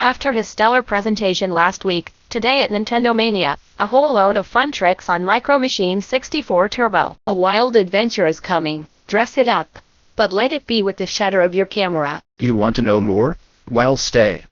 After his stellar presentation last week, today at NintendoMania, a whole load of fun tricks on Micro Machine 64 Turbo. A wild adventure is coming. Dress it up. But let it be with the shutter of your camera. You want to know more? Well, stay.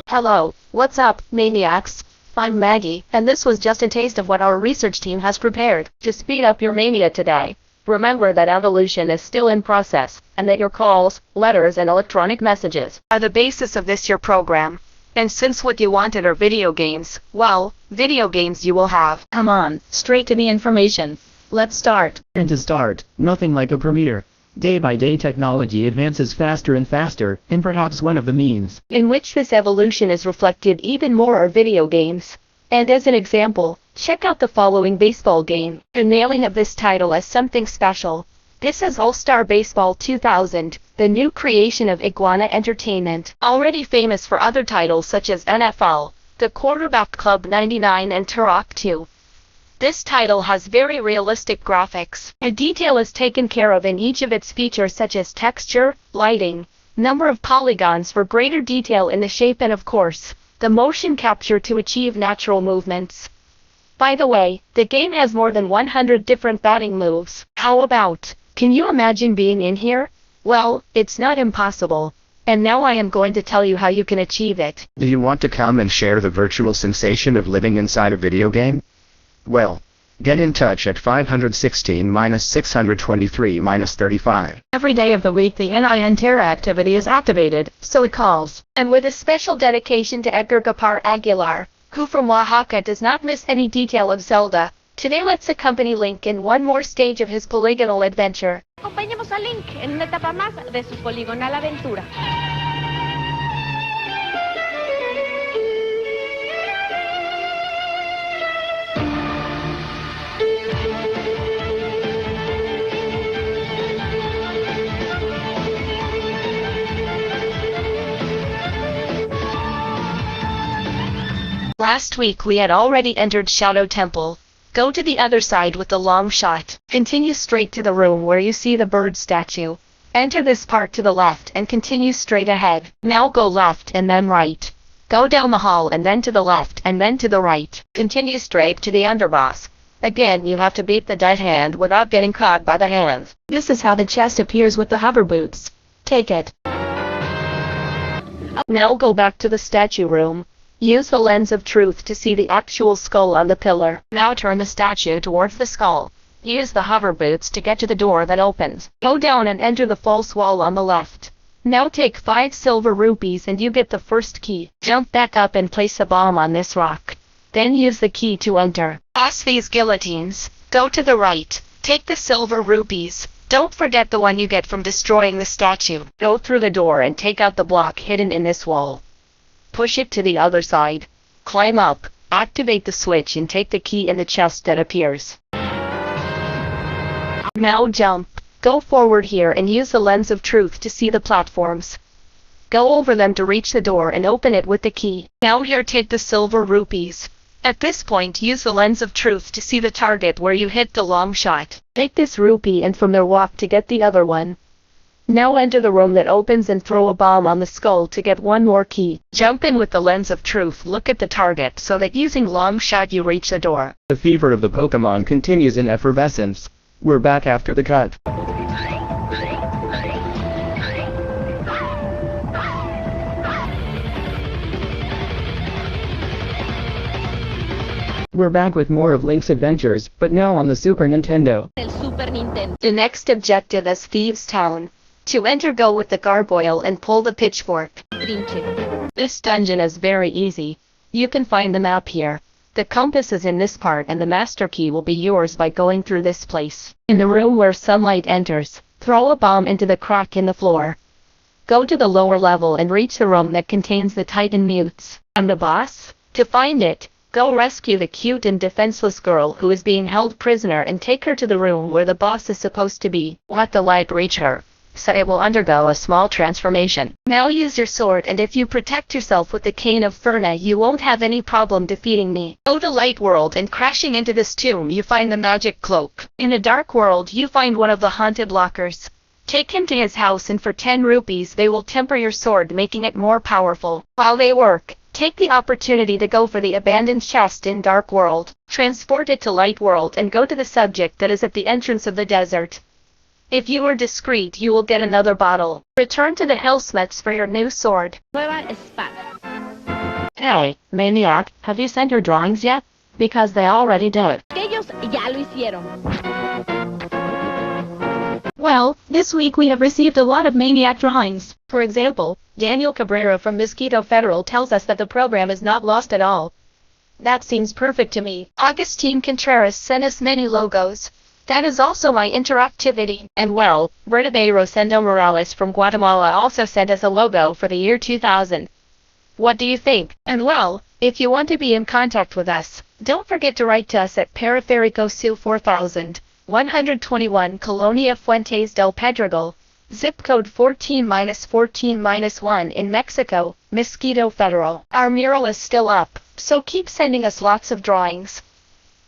Hello, what's up, maniacs? I'm Maggie, and this was just a taste of what our research team has prepared to speed up your mania today. Remember that evolution is still in process, and that your calls, letters, and electronic messages are the basis of this your program. And since what you wanted are video games, well, video games you will have. Come on, straight to the information. Let's start. And to start, nothing like a premiere. Day by day technology advances faster and faster, and perhaps one of the means in which this evolution is reflected even more are video games. And as an example, check out the following baseball game. The nailing of this title as something special. This is All-Star Baseball 2000, the new creation of Iguana Entertainment, already famous for other titles such as NFL, The Quarterback Club 99 and Turok 2. This title has very realistic graphics. A detail is taken care of in each of its features such as texture, lighting, number of polygons for greater detail in the shape and of course, the motion capture to achieve natural movements. By the way, the game has more than 100 different batting moves. How about? Can you imagine being in here? Well, it's not impossible. And now I am going to tell you how you can achieve it. Do you want to come and share the virtual sensation of living inside a video game? Well, get in touch at 516-623-35. Every day of the week the NintendoMania activity is activated, so it calls. And with a special dedication to Edgar Gapar Aguilar, who from Oaxaca does not miss any detail of Zelda, today let's accompany Link in one more stage of his polygonal adventure. Acompañemos a Link en una etapa más de su poligonal aventura. Last week we had already entered Shadow Temple. Go to the other side with the long shot. Continue straight to the room where you see the bird statue. Enter this part to the left and continue straight ahead. Now go left and then right. Go down the hall and then to the left and then to the right. Continue straight to the underboss. Again you have to beat the dead hand without getting caught by the hands. This is how the chest appears with the hover boots. Take it. Now go back to the statue room. Use the lens of truth to see the actual skull on the pillar. Now turn the statue towards the skull. Use the hover boots to get to the door that opens. Go down and enter the false wall on the left. Now take 5 silver rupees and you get the first key. Jump back up and place a bomb on this rock. Then use the key to enter. Pass these guillotines. Go to the right. Take the silver rupees. Don't forget the one you get from destroying the statue. Go through the door and take out the block hidden in this wall. Push it to the other side. Climb up, activate the switch and take the key in the chest that appears. Now jump. Go forward here and use the lens of truth to see the platforms. Go over them to reach the door and open it with the key. Now here take the silver rupees. At this point use the lens of truth to see the target where you hit the long shot. Take this rupee and from there walk to get the other one. Now enter the room that opens and throw a bomb on the skull to get one more key. Jump in with the lens of truth, look at the target so that using long shot you reach the door. the fever of the Pokemon continues in effervescence. We're back after the cut. We're back with more of Link's adventures, but now on the Super Nintendo. El Super Nintendo. The next objective is Thieves' Town. To enter, go with the gargoyle and pull the pitchfork. Trinche. This dungeon is very easy. You can find the map here. The compass is in this part and the master key will be yours by going through this place. In the room where sunlight enters, throw a bomb into the crack in the floor. Go to the lower level and reach the room that contains the Titan Mutes. And the boss? To find it, Go rescue the cute and defenseless girl who is being held prisoner and take her to the room where the boss is supposed to be. Let the light reach her, so it will undergo a small transformation. Now use your sword, and if you protect yourself with the cane of Ferna, you won't have any problem defeating me. Go to Light World, and crashing into this tomb you find the magic cloak. In a dark world you find one of the haunted lockers. Take him to his house, and for 10 rupees they will temper your sword, making it more powerful. While they work, take the opportunity to go for the abandoned chest in Dark World. Transport it to Light World and go to the subject that is at the entrance of the desert. If you are discreet, you will get another bottle. Return to the Hillsmiths for your new sword. Nueva espada. Hey, Maniac, have you sent your drawings yet? Because they already did. Ellos ya lo hicieron. Well, this week we have received a lot of Maniac drawings. For example, Daniel Cabrera from Mosquito Federal tells us that the program is not lost at all. That seems perfect to me. Augustine Contreras sent us many logos. That is also my interactivity. And well, Bernabe Rosendo Morales from Guatemala also sent us a logo for the year 2000. What do you think? And well, if you want to be in contact with us, don't forget to write to us at Periferico Su 4000, 121 Colonia Fuentes del Pedregal, zip code 14-14-1 in Mexico, Mosquito Federal. Our mural is still up, so keep sending us lots of drawings.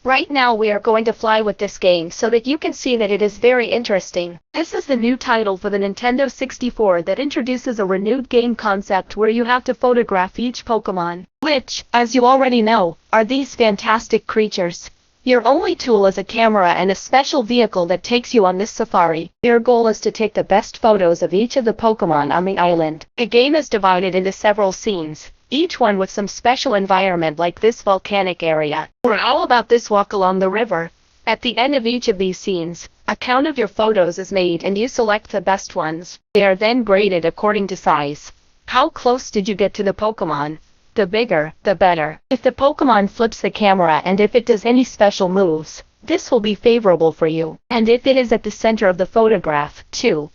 Right now we are going to fly with this game so that you can see that it is very interesting. This is the new title for the Nintendo 64 that introduces a renewed game concept where you have to photograph each Pokemon, which, as you already know, are these fantastic creatures. Your only tool is a camera and a special vehicle that takes you on this safari. Your goal is to take the best photos of each of the Pokemon on the island. The game is divided into several scenes, each one with some special environment like this volcanic area, or all about this walk along the river. At the end of each of these scenes, a count of your photos is made and you select the best ones. They are then graded according to size. How close did you get to the Pokemon? The bigger, the better. If the Pokemon flips the camera and if it does any special moves, this will be favorable for you. And if it is at the center of the photograph, too.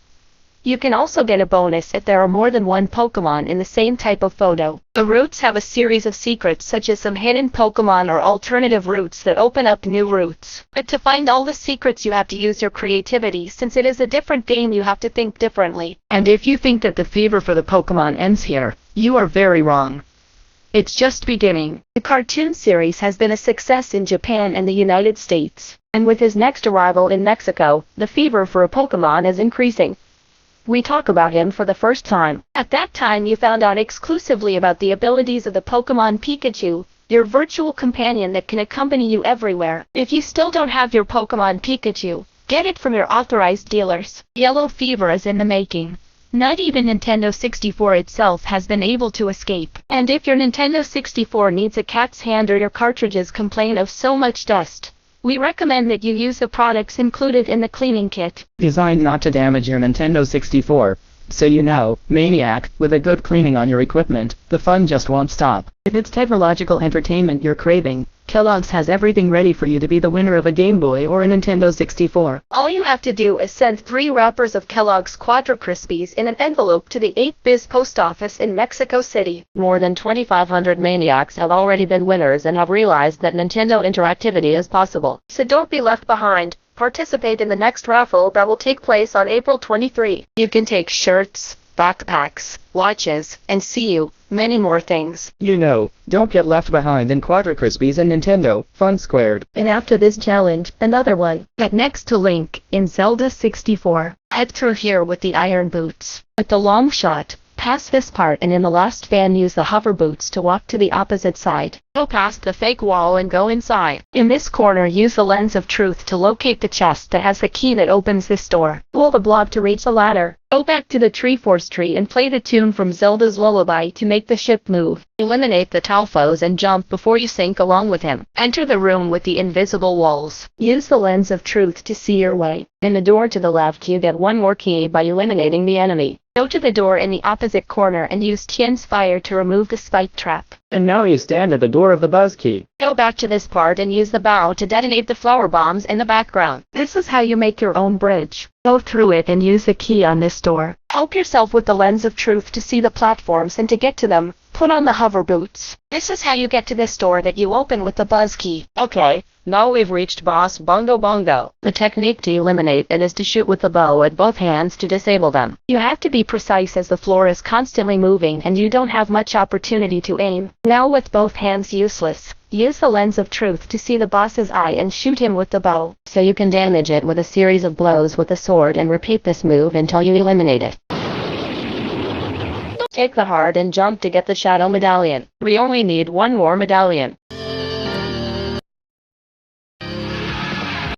You can also get a bonus if there are more than one Pokemon in the same type of photo. The routes have a series of secrets such as some hidden Pokemon or alternative routes that open up new routes. But to find all the secrets you have to use your creativity, since it is a different game you have to think differently. And if you think that the fever for the Pokemon ends here, you are very wrong. It's just beginning. The cartoon series has been a success in Japan and the United States. And with his next arrival in Mexico, the fever for a Pokemon is increasing. We talk about him for the first time. At that time you found out exclusively about the abilities of the Pokemon Pikachu, your virtual companion that can accompany you everywhere. If you still don't have your Pokemon Pikachu, get it from your authorized dealers. Yellow fever is in the making. Not even Nintendo 64 itself has been able to escape. And if your Nintendo 64 needs a cat's hand or your cartridges complain of so much dust, we recommend that you use the products included in the cleaning kit. Designed not to damage your Nintendo 64. So you know, Maniac, with a good cleaning on your equipment, the fun just won't stop. If it's technological entertainment you're craving, Kellogg's has everything ready for you to be the winner of a Game Boy or a Nintendo 64. All you have to do is send 3 wrappers of Kellogg's Quadra Crispies in an envelope to the 8-Biz post office in Mexico City. More than 2,500 Maniacs have already been winners and have realized that Nintendo interactivity is possible. So don't be left behind. Participate in the next raffle that will take place on April 23. You can take shirts, backpacks, watches, and see you, many more things. You know, don't get left behind in Quadra Crispies and Nintendo, fun squared. And after this challenge, another one. Get next to Link in Zelda 64. Head through here with the iron boots. At the long shot, pass this part and in the last fan use the hover boots to walk to the opposite side. Go past the fake wall and go inside. In this corner use the lens of truth to locate the chest that has the key that opens this door. Pull the blob to reach the ladder. Go back to the Treeforce tree and play the tune from Zelda's Lullaby to make the ship move. Eliminate the Talfos and jump before you sink along with him. Enter the room with the invisible walls. Use the lens of truth to see your way. In the door to the left you get one more key by eliminating the enemy. Go to the door in the opposite corner and use Tien's fire to remove the spike trap. And now you stand at the door of the buzz key. Go back to this part and use the bow to detonate the flower bombs in the background. This is how you make your own bridge. Go through it and use the key on this door. Help yourself with the lens of truth to see the platforms and to get to them. Put on the hover boots. This is how you get to the store that you open with the buzz key. Okay, now we've reached Boss Bongo Bongo. The technique to eliminate it is to shoot with the bow at both hands to disable them. You have to be precise as the floor is constantly moving and you don't have much opportunity to aim. Now with both hands useless, use the lens of truth to see the boss's eye and shoot him with the bow, so you can damage it with a series of blows with the sword and repeat this move until you eliminate it. Take the heart and jump to get the shadow medallion. We only need one more medallion.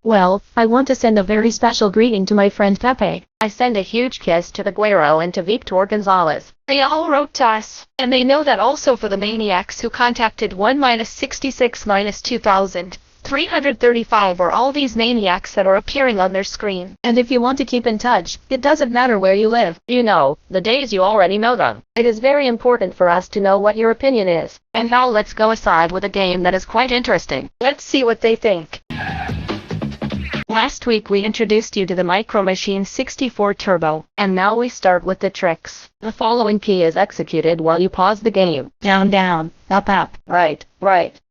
Well, I want to send a very special greeting to my friend Pepe. I send a huge kiss to the Guero and to Victor Gonzalez. They all wrote to us, and they know that also for the maniacs who contacted 1-66-2335 or all these maniacs that are appearing on their screen. And if you want to keep in touch, it doesn't matter where you live. You know, the days you already know them. It is very important for us to know what your opinion is. And now let's go aside with a game that is quite interesting. Let's see what they think. Last week we introduced you to the Micro Machine 64 Turbo, and now we start with the tricks. The following key is executed while you pause the game. Down, down, up, up, Right,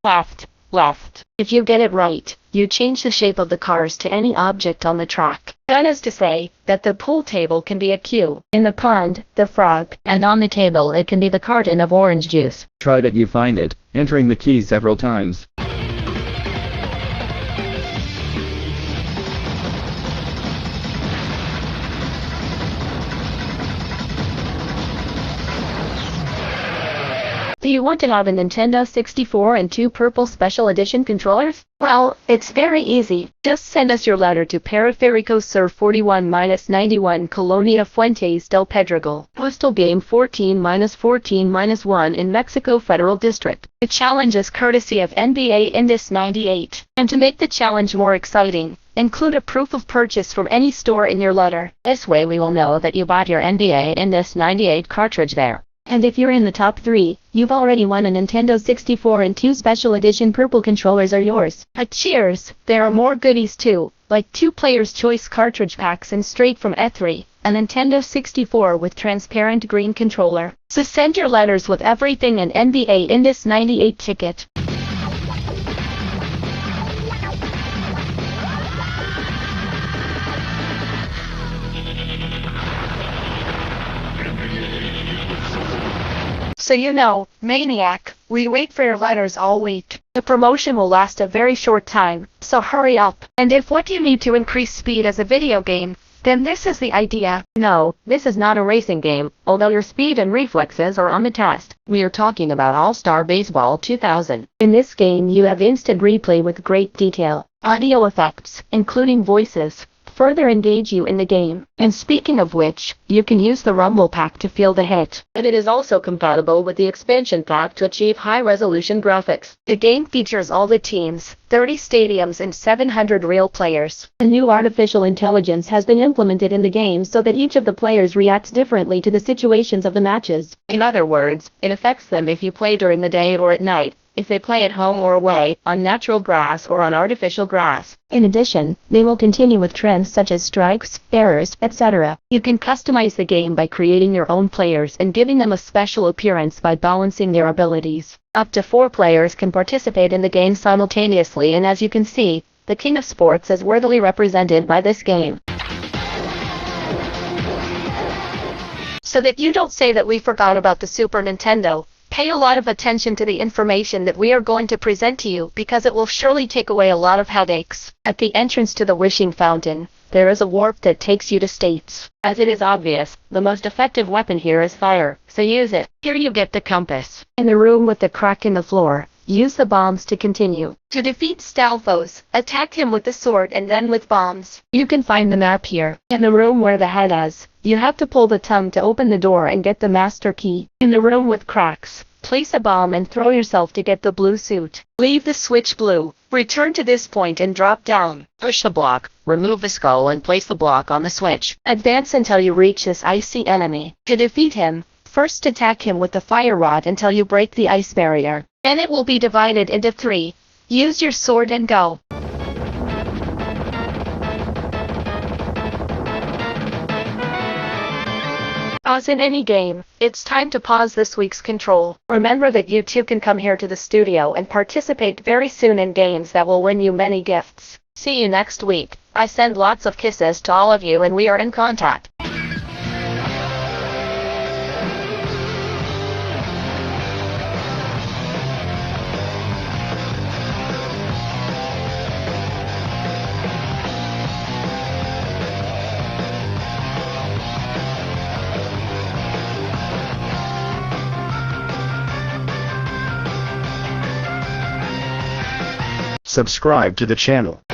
left, left. If you get it right, you change the shape of the cars to any object on the track. That is to say, that the pool table can be a cue, in the pond, the frog, and on the table it can be the carton of orange juice. Try that you find it, entering the key several times. Do you want to have a Nintendo 64 and 2 purple special edition controllers? Well, it's very easy. Just send us your letter to Periférico Sur 41-91 Colonia Fuentes del Pedregal, Postal Game 14-14-1 in Mexico Federal District. The challenge is courtesy of NBA Indus 98. And to make the challenge more exciting, include a proof of purchase from any store in your letter. This way we will know that you bought your NBA Indus 98 cartridge there. And if you're in the top 3, you've already won a Nintendo 64 and 2 special edition purple controllers are yours. Cheers! There are more goodies too, like 2 Player's Choice cartridge packs and straight from E3, a Nintendo 64 with transparent green controller. So send your letters with everything and NBA Indus 98 ticket. So you know, Maniac, we wait for your letters all week. The promotion will last a very short time, so hurry up. And if what you need to increase speed as a video game, then this is the idea. No, this is not a racing game, although your speed and reflexes are on the test. We are talking about All-Star Baseball 2000. In this game you have instant replay with great detail, audio effects, including voices, further engage you in the game. And speaking of which, you can use the Rumble Pack to feel the hit. And it is also compatible with the expansion pack to achieve high-resolution graphics. The game features all the teams, 30 stadiums and 700 real players. A new artificial intelligence has been implemented in the game so that each of the players reacts differently to the situations of the matches. In other words, it affects them if you play during the day or at night, if they play at home or away, on natural grass or on artificial grass. In addition, they will continue with trends such as strikes, errors, etc. You can customize the game by creating your own players and giving them a special appearance by balancing their abilities. Up to 4 players can participate in the game simultaneously, and as you can see, the king of sports is worthily represented by this game. So that you don't say that we forgot about the Super Nintendo, pay a lot of attention to the information that we are going to present to you, because it will surely take away a lot of headaches. At the entrance to the wishing fountain, there is a warp that takes you to states. As it is obvious, the most effective weapon here is fire, so use it. Here you get the compass. In the room with the crack in the floor, use the bombs to continue. To defeat Stalfos, attack him with the sword and then with bombs. You can find the map here. In the room where the head is, you have to pull the tongue to open the door and get the master key. In the room with cracks, place a bomb and throw yourself to get the blue suit. Leave the switch blue. Return to this point and drop down. Push the block, remove the skull and place the block on the switch. Advance until you reach this icy enemy. To defeat him, first attack him with the fire rod until you break the ice barrier. Then it will be divided into 3. Use your sword and go. As in any game, it's time to pause this week's control. Remember that you too can come here to the studio and participate very soon in games that will win you many gifts. See you next week. I send lots of kisses to all of you and we are in contact. Subscribe to the channel.